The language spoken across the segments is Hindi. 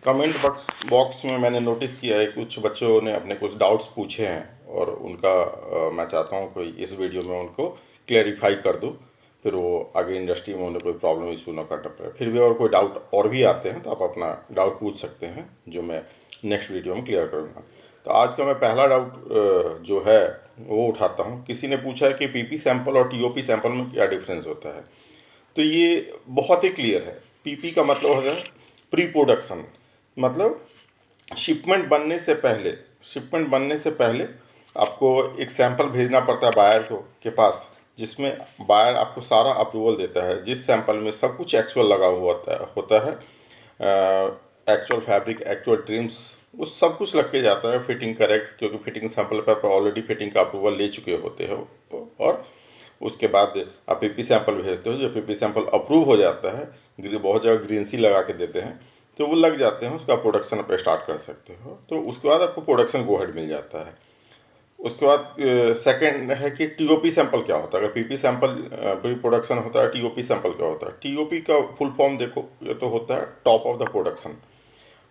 कमेंट बॉक्स में मैंने नोटिस किया है कुछ बच्चों ने अपने कुछ डाउट्स पूछे हैं और उनका मैं चाहता हूँ कोई इस वीडियो में उनको क्लेरिफाई कर दूँ, फिर वो आगे इंडस्ट्री में उन्हें कोई प्रॉब्लम इशू ना करना पड़े। फिर भी और कोई डाउट और भी आते हैं तो आप अपना डाउट पूछ सकते हैं, जो मैं नेक्स्ट वीडियो में क्लियर करूँगा। तो आज का मैं पहला डाउट जो है वो उठाता हूँ। किसी ने पूछा है कि पीपी सैंपल और टीओपी सैंपल में क्या डिफरेंस होता है। तो ये बहुत ही क्लियर है। पीपी का मतलब होता है प्री प्रोडक्शन, मतलब शिपमेंट बनने से पहले आपको एक सैंपल भेजना पड़ता है बायर के पास, जिसमें बायर आपको सारा अप्रूवल देता है। जिस सैंपल में सब कुछ एक्चुअल लगा हुआ होता है, एक्चुअल फैब्रिक, एक्चुअल ट्रिम्स, वो सब कुछ लग के जाता है। फिटिंग करेक्ट, क्योंकि फिटिंग सैंपल पर आप ऑलरेडी फिटिंग का अप्रूवल ले चुके होते हो। और उसके बाद आप पीपी सैंपल भेजते हो। जो पीपी सैंपल अप्रूव हो जाता है, बहुत जगह ग्रीन सी लगा के देते हैं, तो वो लग जाते हैं, उसका प्रोडक्शन आप स्टार्ट कर सकते हो। तो उसके बाद आपको प्रोडक्शन गो हेड मिल जाता है। उसके बाद सेकंड है कि टीओपी सैंपल क्या होता है। अगर पीपी सैंपल प्री प्रोडक्शन होता है, टीओपी सैंपल क्या होता है। टीओपी का फुल फॉर्म देखो तो होता है top of the production.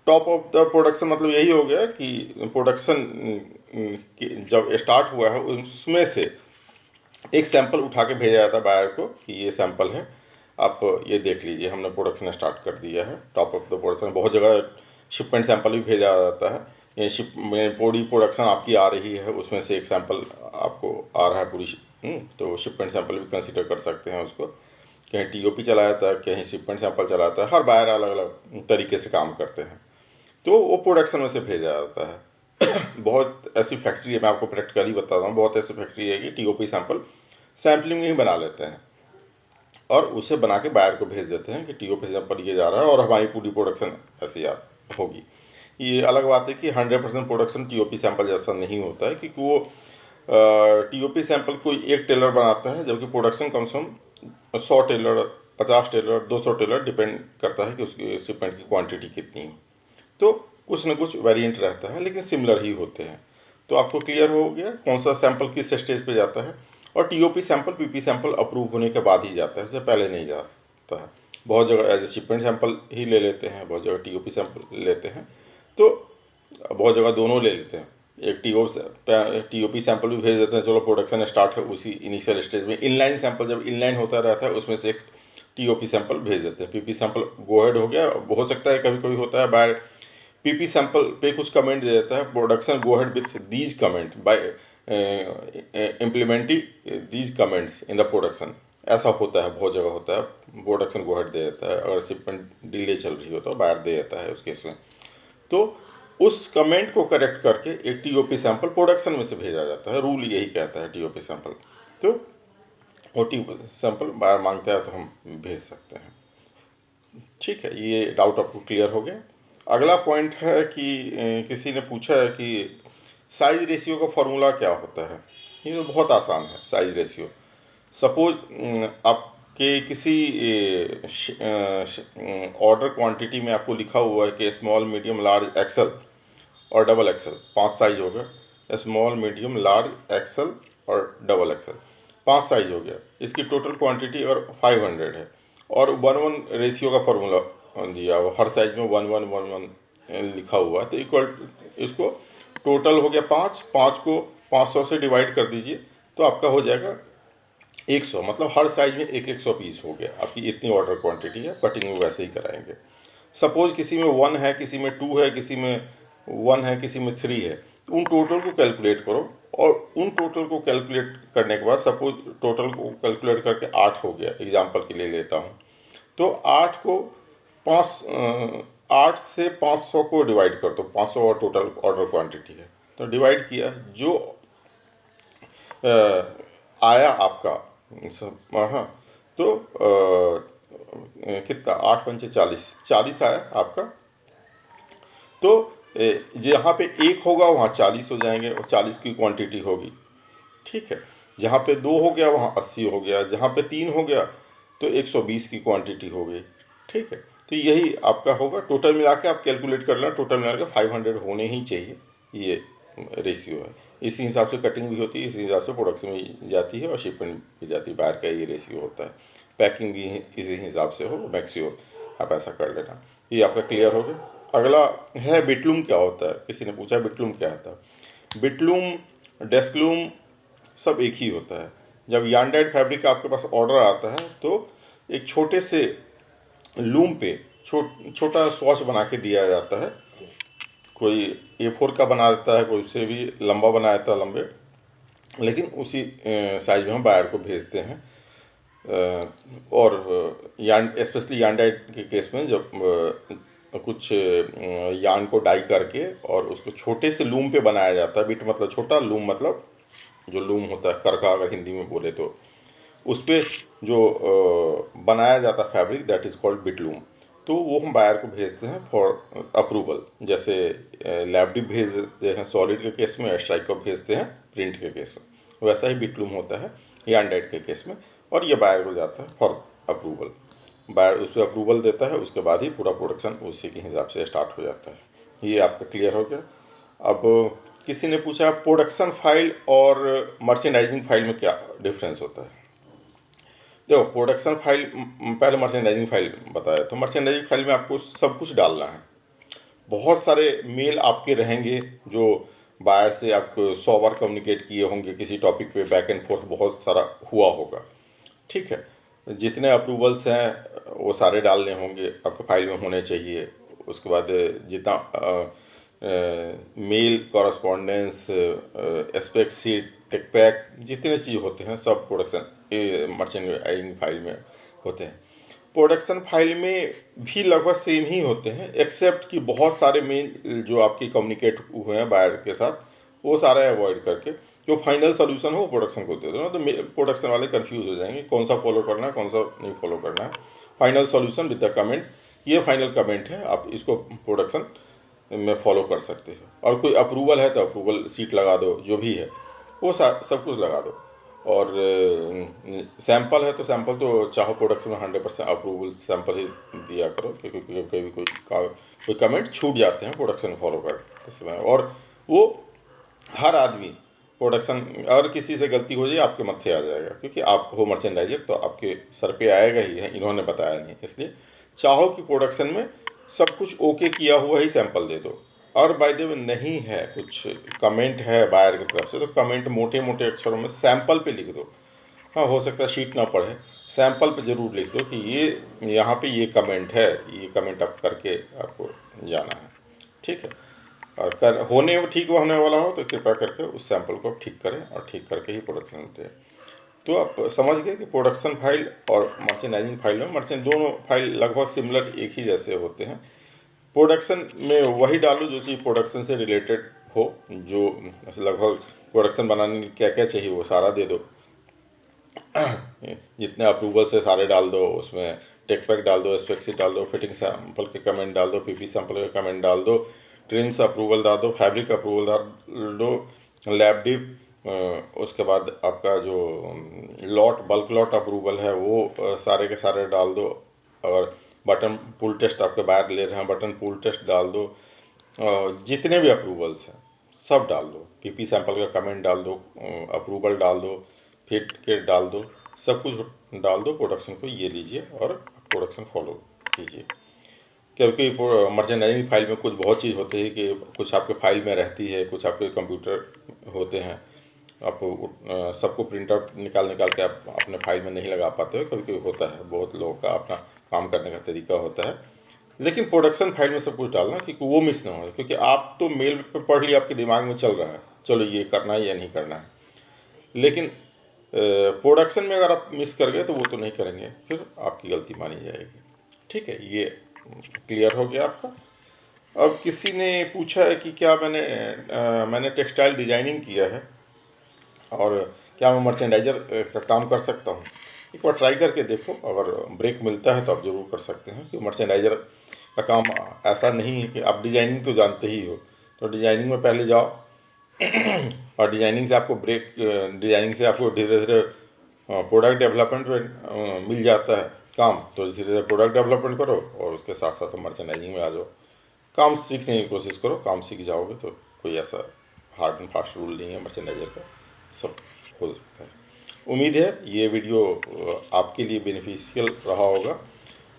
Top of the production मतलब यही हो गया कि प्रोडक्शन जब स्टार्ट हुआ है उसमें से एक सैंपल उठा के भेजा जाता है बायर को कि ये सैंपल है, आप ये देख लीजिए, हमने प्रोडक्शन स्टार्ट कर दिया है। Top of the production. बहुत जगह शिपमेंट सैंपल भी भेजा जाता है। ये शिप में पूरी प्रोडक्शन आपकी आ रही है, उसमें से एक सैंपल आपको आ रहा है पूरी, तो शिपमेंट सैंपल भी कंसिडर कर सकते हैं उसको। कहीं टीओपी चला जाता है, कहीं शिपमेंट सैंपल चला जाता है। हर बायर अलग अलग तरीके से काम करते हैं, तो वो प्रोडक्शन में से भेजा जाता है। बहुत ऐसी फैक्ट्री है, मैं आपको प्रैक्टिकली बताता हूँ, बहुत ऐसी फैक्ट्री है कि टीओपी सैंपल सैम्पलिंग में ही बना लेते हैं और उसे बना के बायर को भेज देते हैं कि टीओपी सैंपल ये जा रहा है और हमारी पूरी प्रोडक्शन ऐसी होगी। ये अलग बात है कि 100% प्रोडक्शन टीओपी सैंपल जैसा नहीं होता है, क्योंकि वो टीओपी सैंपल कोई एक टेलर बनाता है, जबकि प्रोडक्शन कम से कम 100 टेलर, 50 टेलर, 200 टेलर, डिपेंड करता है कि उसकी शिपमेंट की क्वांटिटी कितनी है। तो कुछ न कुछ वेरिएंट रहता है, लेकिन सिमिलर ही होते हैं। तो आपको क्लियर हो गया कौन सा सैंपल किस स्टेज पे जाता है। और TOP sample PP sample approve होने के बाद ही जाता है, उससे पहले नहीं जा सकता है। बहुत जगह एज ए शिपमेंट सैंपल ही ले लेते हैं, बहुत जगह टीओपी सैंपल लेते हैं, तो बहुत जगह दोनों ले लेते हैं। एक टीओपी सैंपल भी भेज देते हैं, चलो प्रोडक्शन स्टार्ट है उसी इनिशियल स्टेज में। इनलाइन सैंपल जब इनलाइन होता रहता है, उसमें से एक टीओपी सैंपल भेज देते हैं। पीपी सैंपल गो हेड हो गया। हो सकता है कभी कभी होता है बाय पीपी सैंपल पे कुछ कमेंट दे देता है, production go head with these comment bye implementing these comments in the production. ऐसा होता है, बहुत जगह होता है, प्रोडक्शन गो हेड दे देता है। अगर शिपमेंट डिले चल रही हो तो बायर दे देता है उस केस में। तो उस कमेंट को करेक्ट करके एक टीओपी सैंपल प्रोडक्शन में से भेजा जाता है। रूल यही कहता है टीओपी सैंपल। तो वो टीओपी सैंपल बायर मांगता है तो हम भेज सकते हैं। ठीक है, ये डाउट आपको क्लियर हो गया। अगला पॉइंट है कि किसी ने पूछा है कि साइज रेशियो का फॉर्मूला क्या होता है। ये तो बहुत आसान है। साइज रेशियो, सपोज आपके किसी ऑर्डर क्वांटिटी में आपको लिखा हुआ है कि स्मॉल, मीडियम, लार्ज, एक्सल और डबल एक्सल, 5 साइज हो गया। स्मॉल, मीडियम, लार्ज, एक्सल और डबल एक्सल, 5 साइज हो गया। इसकी टोटल क्वांटिटी अगर 500 है और 1:1 रेशियो का फॉर्मूला दिया हुआ, हर साइज में 1:1 लिखा हुआ है, तो इक्वल इसको टोटल हो गया 5, 5 को 500 से डिवाइड कर दीजिए तो आपका हो जाएगा 100। मतलब हर साइज में 100 पीस हो गया। आपकी इतनी ऑर्डर क्वांटिटी है, कटिंग में वैसे ही कराएंगे। सपोज किसी में 1 है, किसी में 2 है, किसी में 1 है, किसी में 3 है, तो उन टोटल को कैलकुलेट करो। और उन टोटल को कैलकुलेट करने के बाद सपोज टोटल को कैलकुलेट करके 8 हो गया, एग्जांपल के लिए लेता हूँ, तो 8 से 500 को डिवाइड कर दो। 500 और टोटल ऑर्डर क्वांटिटी है, तो डिवाइड किया, जो आया आपका हाँ, तो कितना, 8 पंचे 40, 40 आया आपका। तो जहाँ पे 1 होगा वहाँ 40 हो जाएंगे और 40 की क्वांटिटी होगी। ठीक है, जहाँ पे 2 हो गया वहाँ 80 हो गया, जहाँ पे 3 हो गया तो 120 की क्वांटिटी हो गई। ठीक है, तो यही आपका होगा। टोटल मिला के आप कैलकुलेट कर लेना, टोटल मिला के 500 होने ही चाहिए, ये रेशियो है। इसी हिसाब से कटिंग भी होती है, इसी हिसाब से प्रोडक्शन भी जाती है और शिपमेंट भी जाती है। बाहर का ये रेशियो होता है। पैकिंग भी इसी हिसाब से हो, मैक्सिमम आप ऐसा कर लेना। ये आपका क्लियर हो गया। अगला है बिटलूम क्या होता है। किसी ने पूछा बिटलूम क्या होता है। बिटलूम, डेस्कलूम सब एक ही होता है। जब यार्न डाइड फैब्रिक का आपके पास ऑर्डर आता है तो एक छोटे से लूम पे छोटा स्वॉच बना के दिया जाता है। कोई A4 का बना देता है, कोई उससे भी लंबा बना देता है, लंबे, लेकिन उसी साइज में हम बायर को भेजते हैं। और यार्न, स्पेशली यार्न डाइड के केस में जब कुछ यार्न को डाई करके और उसको छोटे से लूम पे बनाया जाता है। बिट मतलब छोटा, लूम मतलब जो लूम होता है, करघा अगर हिंदी में बोले तो, उस पर जो बनाया जाता है फैब्रिक, दैट इज़ कॉल्ड बिटलूम। तो वो हम बायर को भेजते हैं फॉर अप्रूवल। जैसे लैब डिप भेजते हैं सॉलिड के केस में, स्ट्राइक को भेजते हैं प्रिंट के केस में, वैसा ही बिटलूम होता है यार्न डाइड के केस में। और ये बायर को जाता है फॉर अप्रूवल। बायर उस पर अप्रूवल देता है, उसके बाद ही पूरा प्रोडक्शन उसी के हिसाब से स्टार्ट हो जाता है। ये आपका क्लियर हो गया। अब किसी ने पूछा प्रोडक्शन फाइल और मर्चेंडाइजिंग फाइल में क्या डिफरेंस होता है। देखो, प्रोडक्शन फाइल, पहले मर्चेंडाइजिंग फाइल बताया, तो मर्चेंडाइजिंग फाइल में आपको सब कुछ डालना है। बहुत सारे मेल आपके रहेंगे जो बायर से आप 100 बार कम्युनिकेट किए होंगे किसी टॉपिक पे, बैक एंड फोर्थ बहुत सारा हुआ होगा, ठीक है। जितने अप्रूवल्स हैं वो सारे डालने होंगे, आपके फाइल में होने चाहिए। उसके बाद जितना मेल कॉरस्पॉन्डेंस, एस्पेक्ट सीट, टेक पैक, जितने चीज़ होते हैं सब प्रोडक्शन मर्चेंडाइजिंग फाइल में होते हैं। प्रोडक्शन फाइल में भी लगभग सेम ही होते हैं, एक्सेप्ट कि बहुत सारे मेल जो आपके कम्युनिकेट हुए हैं बायर के साथ, वो सारा अवॉइड करके जो फाइनल सोल्यूशन हो वो प्रोडक्शन को दे दो ना, तो प्रोडक्शन वाले कंफ्यूज हो जाएंगे कौन सा फॉलो करना है, कौन सा नहीं फॉलो करना है। Final solution with the comment, ये फाइनल कमेंट है, आप इसको प्रोडक्शन में फॉलो कर सकते हो। और कोई अप्रूवल है तो अप्रूवल सीट लगा दो, जो भी है वो सब कुछ लगा दो। और सैंपल है तो सैंपल तो चाहो प्रोडक्शन में 100% अप्रूवल सैंपल ही दिया करो, क्योंकि कभी कोई कमेंट छूट जाते हैं प्रोडक्शन फॉलो करते समय। और वो हर आदमी प्रोडक्शन, अगर किसी से गलती हो जाए आपके मत्थे आ जाएगा, क्योंकि आप हो मर्चेंडाइजर तो आपके सर पे आएगा ही है, इन्होंने बताया नहीं। इसलिए चाहो कि प्रोडक्शन में सब कुछ ओके किया हुआ ही सैंपल दे दो। और बाय द वे नहीं है, कुछ कमेंट है बायर की तरफ से, तो कमेंट मोटे मोटे अक्षरों में सैंपल पे लिख दो। हाँ, हो सकता है शीट ना पढ़े, सैंपल पे ज़रूर लिख दो कि ये यहाँ पे ये कमेंट है, ये कमेंट आप करके आपको जाना है, ठीक है। और ठीक होने वाला हो तो कृपया करके उस सैंपल को आप ठीक करें, और ठीक करके ही प्रोडक्शन दें। तो आप समझ गए कि प्रोडक्शन फाइल और मर्चेंडाइजिंग फाइल में दोनों फाइल लगभग सिमिलर, एक ही जैसे होते हैं। प्रोडक्शन में वही डालो जो चीज़ प्रोडक्शन से रिलेटेड हो, जो लगभग प्रोडक्शन बनाने के क्या क्या चाहिए वो सारा दे दो। जितने अप्रूवल से सारे डाल दो, उसमें टेक पैक डाल दो, स्पेक्सिट डाल दो, फिटिंग सैंपल के कमेंट डाल दो, पीपी सैंपल के कमेंट डाल दो, ट्रिम्स अप्रूवल डाल दो, फैब्रिक अप्रूवल डाल दो, लैब डिप, उसके बाद आपका जो बल्क लॉट अप्रूवल है वो सारे के सारे डाल दो। और बटन पुल टेस्ट आपके बाहर ले रहे हैं, बटन पुल टेस्ट डाल दो। जितने भी अप्रूवल्स हैं सब डाल दो, पीपी सैंपल का कमेंट डाल दो, अप्रूवल डाल दो, फिट के डाल दो, सब कुछ डाल दो। प्रोडक्शन को ये लीजिए और प्रोडक्शन फॉलो कीजिए। क्योंकि मर्चेंडाइजिंग फाइल में कुछ बहुत चीज़ होती है कि कुछ आपके फाइल में रहती है, कुछ आपके कंप्यूटर होते हैं, आप सबको प्रिंट आउट निकाल के आप अपने फाइल में नहीं लगा पाते हो, कभी होता है, बहुत लोगों का अपना काम करने का तरीका होता है। लेकिन प्रोडक्शन फाइल में सब कुछ डालना, क्योंकि वो मिस ना हो, क्योंकि आप तो मेल पे पढ़ लिया, आपके दिमाग में चल रहा है चलो ये करना है या नहीं करना है, लेकिन प्रोडक्शन में अगर आप मिस कर गए तो वो तो नहीं करेंगे, फिर आपकी गलती मानी जाएगी, ठीक है। ये क्लियर हो गया आपका। अब किसी ने पूछा है कि क्या मैंने टेक्सटाइल डिजाइनिंग किया है और क्या मैं मर्चेंडाइजर का काम कर सकता हूँ। एक बार ट्राई करके देखो, अगर ब्रेक मिलता है तो आप ज़रूर कर सकते हैं, कि मर्चेंडाइजर का काम ऐसा नहीं है कि आप डिजाइनिंग तो जानते ही हो, तो डिजाइनिंग में पहले जाओ और डिजाइनिंग से आपको धीरे धीरे प्रोडक्ट डेवलपमेंट में मिल जाता है काम, तो धीरे धीरे प्रोडक्ट डेवलपमेंट करो और उसके साथ साथ मर्चेंडाइजिंग में आ जाओ। काम सीखने की कोशिश करो, काम सीख जाओगे तो कोई ऐसा हार्ड एंड फास्ट रूल नहीं है मर्चेंडाइजर का, सब हो सकता है। उम्मीद है ये वीडियो आपके लिए बेनिफिशियल रहा होगा।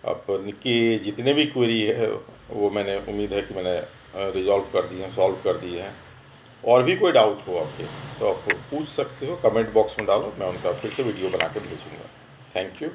आपकी जितने भी क्वेरी है वो मैंने उम्मीद है कि मैंने रिजॉल्व कर दिए हैं, सॉल्व कर दिए हैं। और भी कोई डाउट हो आपके तो आप पूछ सकते हो, कमेंट बॉक्स में डालो, मैं उनका फिर से वीडियो बना के भेजूँगा। Thank you.